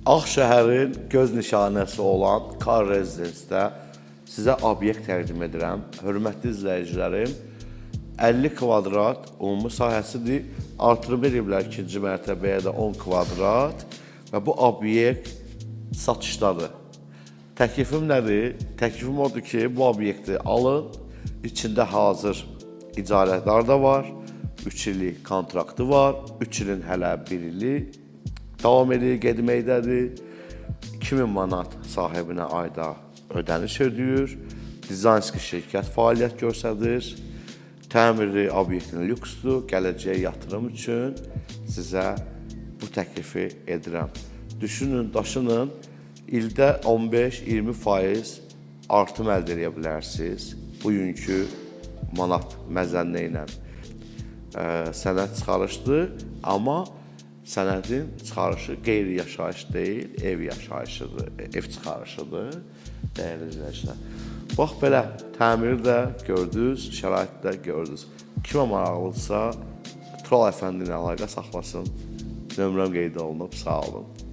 Ağşəhərin göz nişanəsi olan Car Residence-də sizə obyekt təqdim edirəm. Hörmətli izləyicilərim, 50 kvadrat ümumi sahəsidir. Artırım ediblər ikinci mərtəbəyə də 10 kvadrat və bu obyekt satışdadır. Təklifim nədir? Təklifim odur ki, bu obyekti alın. İçində hazır icarədar da var. 3 illik kontraktı var. 3 ilin hələ 1 ili davam edir, getməkdədir. 2000 manat sahibinə ayda ödəniş ödəyir. Dizaynski şirkət fəaliyyət göstərir. Təmiri obyektin lüksdur. Gələcəyə yatırım üçün sizə bu təklifi edirəm. Düşünün, daşının, ildə 15-20% artım əldə edə bilərsiniz. Bugünkü manat məzənnə ilə sənəd çıxarışdır, amma sənədin çıxarışı qeyri-yaşayış deyil, ev yaşayışıdır, ev çıxarışıdır, dəyərli izləyicilər. Bax, belə təmiri də gördünüz, şəraiti də gördünüz. Kimə maraqlıdırsa, Tural əfəndi ilə əlaqə saxlasın. Nömrəm qeyd olunub, sağ olun.